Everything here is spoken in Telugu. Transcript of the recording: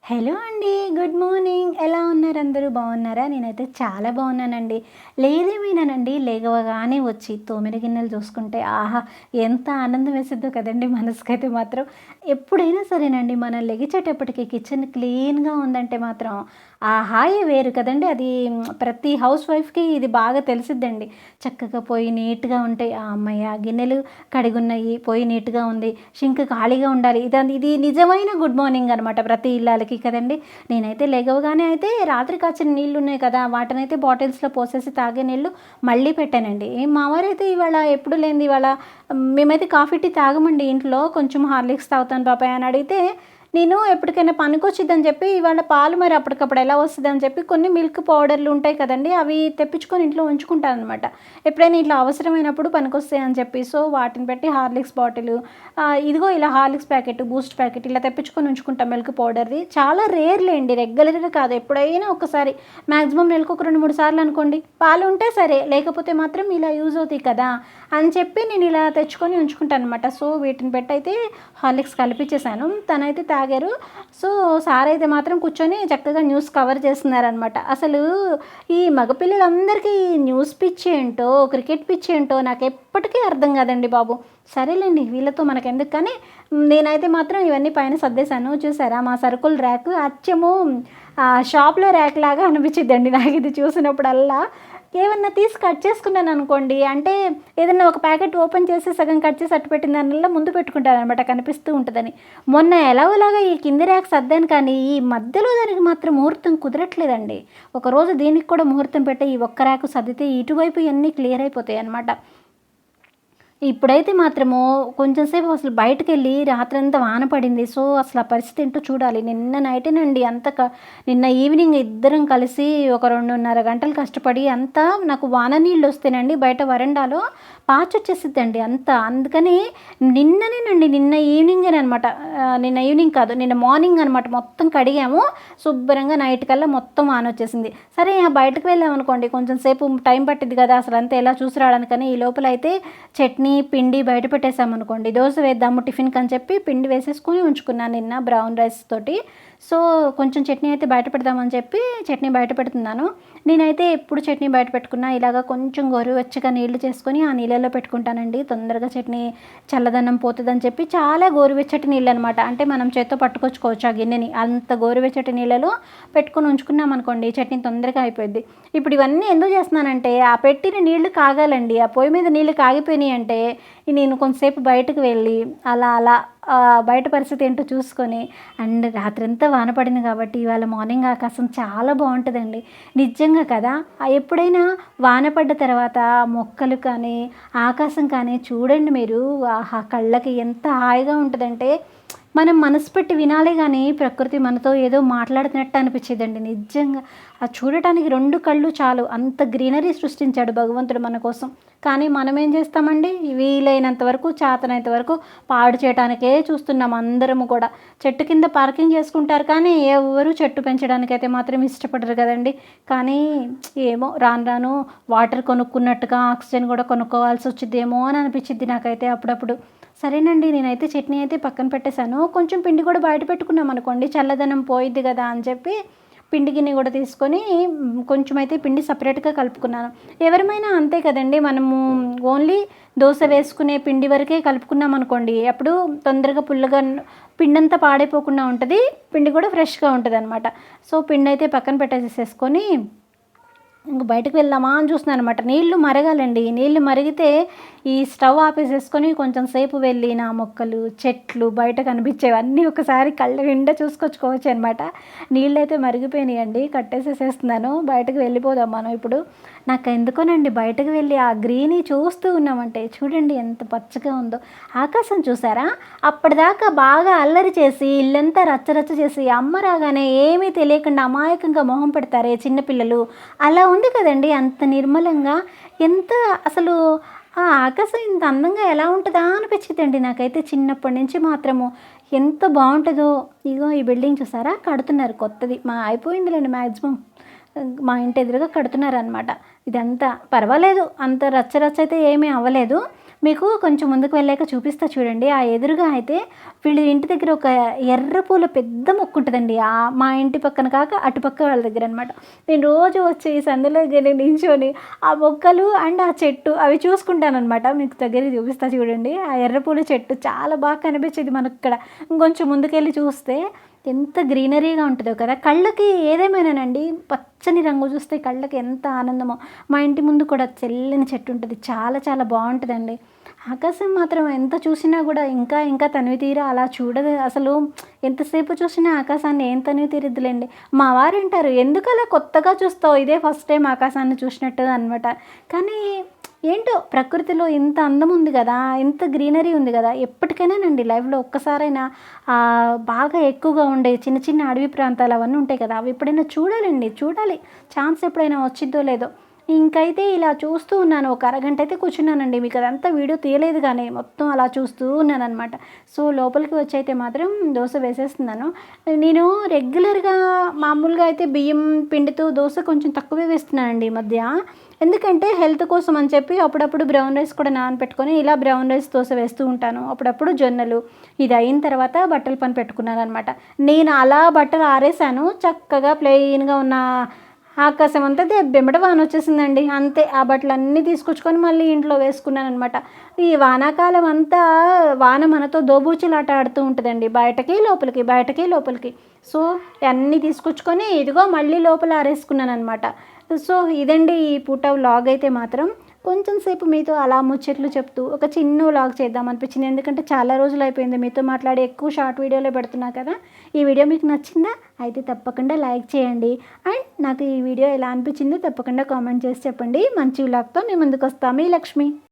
హలో అండి. Good morning. ఎలా ఉన్నారు అందరూ? బాగున్నారా? నేనైతే చాలా బాగున్నానండి. లేదేమైనానండి, లేగవగానే వచ్చి తోమిన గిన్నెలు చూసుకుంటే ఆహా! ఎంత ఆనందం వేసిద్దో కదండీ మనసుకైతే మాత్రం. ఎప్పుడైనా సరేనండి, మనం లెగిచేటప్పటికి కిచెన్ క్లీన్‌గా ఉందంటే మాత్రం ఆ హాయే వేరు కదండీ. అది ప్రతి హౌస్ వైఫ్‌కి ఇది బాగా తెలిసిద్దండి. చక్కగా పొయ్యి నీట్‌గా ఉంటే హమ్మయ్య! గిన్నెలు కడిగున్నయి, పొయ్యి నీట్‌గా ఉంది, షింక్ ఖాళీగా ఉండాలి. ఇది నిజమైన గుడ్ మార్నింగ్ అనమాట ప్రతి ఇల్లాలకి కదండీ. నేనైతే లెగవగానే అయితే రాత్రి కాచిన నీళ్లున్నాయి కదా! వాటినైతే బాటిల్స్‌లో పోసేసి తాగే నీళ్ళు మళ్ళీ పెట్టానండి. మా వారైతే ఇవాళ ఎప్పుడు లేనిది ఇవాళ మేమైతే కాఫీ, టీ తాగమండి ఇంట్లో. కొంచెం హార్లిక్స్ తాగుతాను పాపాయ్ అని అడిగితే, నేను ఎప్పటికైనా పనికొచ్చిద్దని చెప్పి ఇవాళ పాలు మరి అప్పటికప్పుడు ఎలా వస్తదని చెప్పి కొన్ని మిల్క్ పౌడర్‌లు ఉంటాయి కదండీ! అవి తెప్పించుకొని ఇంట్లో ఉంచుకుంటాననమాట. ఎప్పుడైనా ఇట్లా అవసరమైనప్పుడు పనికొస్తాయని చెప్పి. సో, వాటిని పెట్టి హార్లిక్స్ బాటిలు, ఇదిగో ఇలా హార్లిక్స్ ప్యాకెట్, బూస్ట్ ప్యాకెట్ ఇలా తెప్పించుకొని ఉంచుకుంటాం మిల్క్ పౌడర్‌ది. చాలా రేర్‌లేండి, రెగ్యులర్‌గా కాదు. ఎప్పుడైనా ఒకసారి, మాక్సిమం నెలకొక 2, 3 సార్లు అనుకోండి. పాలు ఉంటే సరే, లేకపోతే మాత్రం ఇలా యూజ్ అవుతాయి కదా అని చెప్పి నేను ఇలా తెచ్చుకొని ఉంచుకుంటాననమాట. సో, వీటిని పెట్టయితే హార్లిక్స్ కలిపిచ్చేసాను. తనైతే తాగారు. సో, సారైతే మాత్రం కూర్చొని చక్కగా న్యూస్ కవర్ చేస్తున్నారనమాట. అసలు ఈ మగపిల్లలందరికీ న్యూస్ పిచ్చేంటో, క్రికెట్ పిచ్చేంటో నాకెప్పటికీ అర్థం కాదండి బాబు. సరేలెండి, వీళ్ళతో మనకెందుకు కానీ, నేనైతే మాత్రం ఇవన్నీ పైన సర్దేశాను. చూసారా మా సరుకుల ర్యాకు అచ్చము షాప్‌లో ర్యాక్‌లాగా అనిపిచ్చిద్దండి నాకిది చూసినప్పుడల్లా. ఏమన్నా తీసి కట్ చేసుకున్నాననుకోండి, అంటే ఏదన్నా ఒక ప్యాకెట్ ఓపెన్ చేసి సగం కట్ చేసి అట్టు పెట్టిన దానిలో ముందు పెట్టుకుంటాననమాట కనిపిస్తూ ఉంటదని. మొన్న ఎలాగోలాగా ఈ కింది ర్యాక్ సర్దాను కానీ, ఈ మధ్యలో దానికి మాత్రం ముహూర్తం కుదరట్లేదండి. ఒకరోజు దీనికి కూడా ముహూర్తం పెట్టి ఈ ఒక్క ర్యాకు సర్దితే ఇటువైపు ఇయన్నీ క్లియర్ అయిపోతాయనమాట. ఇప్పుడైతే మాత్రము కొంచెం సేపు అసలు బయటకెళ్ళి రాత్రంతా వాన పడింది. సో, అసలు ఆ పరిస్థితి ఏంటో చూడాలి. నిన్న నైటేనండి నిన్న ఈవినింగ్ ఇద్దరం కలిసి ఒక 2:30 గంటలు కష్టపడి అంతా నాకు వాన నీళ్ళొస్తేనండి బయట వరండాలో పాచొచ్చేసిద్దండి అంతా. అందుకని నిన్ననేనండి, నిన్న ఈవినింగేననమాట. నిన్న ఈవినింగ్ కాదు, నిన్న మార్నింగ్ అనమాట. మొత్తం కడిగాము. శుభ్రంగా నైట్ కల్లా మొత్తం వానొచ్చేసింది. సరే బయటకు వెళ్ళామనుకోండి, కొంచెం సేపు టైం పట్టిద్ది కదా అసలంతా ఎలా చూసి రావడానికని. ఈ లోపలైతే చట్నీ, పిండి బయట పెట్టేసామనుకోండి, దోస వేద్దాము టిఫిన్‌కని చెప్పి పిండి వేసేసుకొని ఉంచుకున్నాను నిన్న బ్రౌన్ రైస్ తోటి. సో, కొంచెం చట్నీ అయితే బయట పెడదామని చెప్పి చట్నీ బయట పెడుతున్నాను. నేనైతే ఎప్పుడు చట్నీ బయట పెట్టుకున్నా ఇలాగ కొంచెం గోరువెచ్చగా నీళ్లు చేసుకొని ఆ నీళ్ళల్లో పెట్టుకుంటానండి. తొందరగా చట్నీ చల్లదనం పోతదని చెప్పి చాలా గోరువెచ్చటి నీళ్ళనమాట. అంటే మనం చేత్తో పట్టుకొచ్చుకోవచ్చు ఆ గిన్నెని. అంత గోరువెచ్చటి నీళ్ళలో పెట్టుకొని ఉంచుకున్నామనుకోండి, చట్నీ తొందరగా అయిపోద్ది. ఇప్పుడు ఇవన్నీ ఎందుకు చేస్తున్నానంటే, ఆ పెట్టిన నీళ్లు కాగాలండి. ఆ పొయ్యి మీద నీళ్లు కాగిపోయినాయంటే నేను కొంతసేపు బయటకు వెళ్ళి అలా బయట పరిస్థితి ఏంటో చూసుకొని, అండ్ రాత్రంతా వాన పడింది కాబట్టి ఇవాళ మార్నింగ్ ఆకాశం చాలా బాగుంటుందండి. నిజంగా కదా! ఎప్పుడైనా వాన పడ్డ తర్వాత మొక్కలు కానీ, ఆకాశం కానీ చూడండి మీరు. ఆహా! కళ్ళకి ఎంత హాయిగా ఉంటదంటే, మనం మనసు పెట్టి వినాలే గానీ, ప్రకృతి మనతో ఏదో మాట్లాడుతున్నట్టు అనిపిచ్చేదండి నిజంగా. అది చూడటానికి 2 కళ్ళు చాలు. అంత గ్రీనరీ సృష్టించాడు భగవంతుడు మన కోసం. కానీ మనమేం చేస్తామండి, వీలైనంత వరకు, చేతనైనంత వరకు పాడు చేయటానికే చూస్తున్నాం అందరము కూడా. చెట్టు కింద పార్కింగ్ చేసుకుంటారు కానీ, ఎవ్వరు చెట్టు పెంచడానికైతే మాత్రం ఇష్టపడరు కదండీ. కానీ ఏమో రాను రాను వాటర్ కొనుక్కున్నట్టుగా ఆక్సిజన్ కూడా కొనుక్కోవాల్సి వచ్చిద్దేమో అని అనిపిచ్చిద్ది నాకైతే అప్పుడప్పుడు. సరేనండి, నేనైతే చట్నీ అయితే పక్కన పెట్టేశాను. కొంచెం పిండి కూడా బయట పెట్టుకున్నామనుకోండి, చల్లదనం పోయిద్ది కదా అని చెప్పి పిండి గిన్నె కూడా తీసుకొని కొంచెం అయితే పిండి సపరేట్‌గా కలుపుకున్నాను. ఎవరమైనా అంతే కదండీ. మనము ఓన్లీ దోస వేసుకునే పిండి వరకే కలుపుకున్నామనుకోండి, అప్పుడు తొందరగా పుల్లగా పిండంతా పాడైపోకుండా ఉంటది. పిండి కూడా ఫ్రెష్‌గా ఉంటదనమాట. సో, పిండయితే పక్కన పెట్టేసేసుకొని ఇంక బయటకు వెళ్దామా అని చూస్తున్నాననమాట. నీళ్లు మరగాలండి. నీళ్లు మరిగితే ఈ స్టవ్ ఆపేసేసుకొని కొంచెం సేపు వెళ్ళి నా మొక్కలు, చెట్లు బయట కనిపించేవన్నీ ఒకసారి కళ్ళ నిండా చూసుకొచ్చుకోవచ్చనమాట. నీళ్ళైతే మరిగిపోయినాయండి. కట్టేసేసేస్తున్నాను. బయటకు వెళ్ళిపోదాం మనం ఇప్పుడు. నాకెందుకోనండి బయటకు వెళ్ళి ఆ గ్రీనీ చూస్తూ ఉన్నామంటే చూడండి ఎంత పచ్చగా ఉందో. ఆకాశం చూసారా? అప్పటిదాకా బాగా అల్లరి చేసి ఇల్లంతా రచ్చరచ్చ చేసి అమ్మ రాగానే ఏమీ తెలియకుండా అమాయకంగా మొహం పెడతారే చిన్న పిల్లలు, అలా ఉంది కదండీ అంత నిర్మలంగా. ఎంత అసలు ఆ ఆకాశం ఇంత అందంగా ఎలా ఉంటదా అనిపించిద్దండి నాకైతే చిన్నప్పటి నుంచి మాత్రము. ఎంత బావుంటదో. ఇగో ఈ బిల్డింగ్ చూసారా? కడుతున్నారు కొత్తది. అయిపోయిందిలెండి మాక్సిమం. మా ఇంటి ఎదురుగా కడుతున్నారనమాట. ఇదంతా పర్వాలేదు. అంత రచ్చ రచ్చ అయితే ఏమీ అవ్వలేదు. మీకు కొంచెం ముందుకు వెళ్ళాక చూపిస్తా చూడండి. ఆ ఎదురుగా అయితే వీళ్ళ ఇంటి దగ్గర ఒక ఎర్ర పూల పెద్ద మొక్క ఉంటదండి. మా ఇంటి పక్కన కాక అటుపక్క వాళ్ళ దగ్గరనమాట. నేను రోజు వచ్చి ఈ సందులోకెళ్ళి నించొని ఆ మొక్కలు అండ్ ఆ చెట్టు అవి చూసుకుంటాననమాట. మీకు దగ్గరికి చూపిస్తా చూడండి. ఆ ఎర్ర పూల చెట్టు చాలా బాగా కనిపించేది మనకిక్కడ. ఇంకొంచెం ముందుకెళ్ళి చూస్తే ఎంత గ్రీనరీగా ఉంటదో కదా! కళ్ళకి ఏదేమైనానండి పచ్చని రంగు చూస్తే కళ్ళకి ఎంత ఆనందమో. మా ఇంటి ముందు కూడా తెల్లని చెట్టు ఉంటది. చాలా చాలా బావుంటదండి. ఆకాశం మాత్రం ఎంత చూసినా గూడా ఇంకా ఇంకా తనివి తీరా అలా చూడదు అసలు. ఎంతసేపు చూసినా ఆకాశాన్ని ఏం తనివి తీరిద్దిలెండి. మా వారంటారు, "ఎందుకలా కొత్తగా చూస్తావు? ఇదే ఫస్ట్ టైమ్ ఆకాశాన్ని చూసినట్టు" అనమాట. కానీ ఏంటో ప్రకృతిలో ఇంత అందం ఉంది గదా! ఇంత గ్రీనరీ ఉంది గదా! ఎప్పటికైనానండి లైఫ్‌లో ఒక్కసారైనా బాగా ఎక్కువగా ఉండే చిన్న చిన్న అడవి ప్రాంతాలు అవన్నీ ఉంటాయి కదా! అవి ఎప్పుడైనా చూడాలండి. చూడాలి. ఛాన్స్ ఎప్పుడైనా వచ్చిద్దో లేదో. ఇంకైతే ఇలా చూస్తూ ఉన్నాను. ఒక అరగంట అయితే కూర్చున్నానండి. మీకు అదంతా వీడియో తీయలేదు గానీ, మొత్తం అలా చూస్తూ ఉన్నాననమాట. సో, లోపలికి వచ్చైతే మాత్రం దోస వేసేస్తున్నాను. నేను రెగ్యులర్‌గా మామూలుగా అయితే బియ్యం పిండితో దోస కొంచెం తక్కువే వేస్తున్నానండి ఈ మధ్య. ఎందుకంటే హెల్త్ కోసం అని చెప్పి అప్పుడప్పుడు బ్రౌన్ రైస్ కూడా నానపెట్టుకొని ఇలా బ్రౌన్ రైస్ దోస వేస్తూ ఉంటాను. అప్పుడప్పుడు జొన్నలు. ఇది అయిన తర్వాత బట్టల పని పెట్టుకున్నాననమాట. నేను అలా బట్టలు ఆరేసాను. చక్కగా ప్లెయిన్‌గా ఉన్న ఆకాశం అంతా దెబ్బెమ్మట వానొచ్చేసిందండి. అంతే. ఆ బట్టలన్నీ తీసుకొచ్చుకొని మళ్ళీ ఇంట్లో వేసుకున్నాననమాట. ఈ వానాకాలం అంతా వాన మనతో దోబూచులాట ఆడుతూ ఉంటదండి. బయటకి, లోపలికి, బయటకి, లోపలికి. సో, అన్నీ తీసుకొచ్చుకొని ఇదిగో మళ్ళీ లోపల ఆరేసుకున్నాననమాట. సో, ఇదండి ఈ పూట వ్లాగ్ అయితే మాత్రం. కొంచెం సేపు మీతో అలా ముచ్చట్లు చెప్తూ ఒక చిన్న వ్లాగ్ చేద్దామనిపించింది. ఎందుకంటే చాలా రోజులైపోయింది మీతో మాట్లాడి, ఎక్కువ షార్ట్ వీడియోలే పెడుతున్నా కదా! ఈ వీడియో మీకు నచ్చిందా? అయితే తప్పకుండా లైక్ చేయండి. అండ్ నాకు ఈ వీడియో ఎలా అనిపించిందో తప్పకుండా కామెంట్ చేసి చెప్పండి. మంచి వ్లాగ్‌తో మీ ముందుకొస్తా. మీ లక్ష్మి.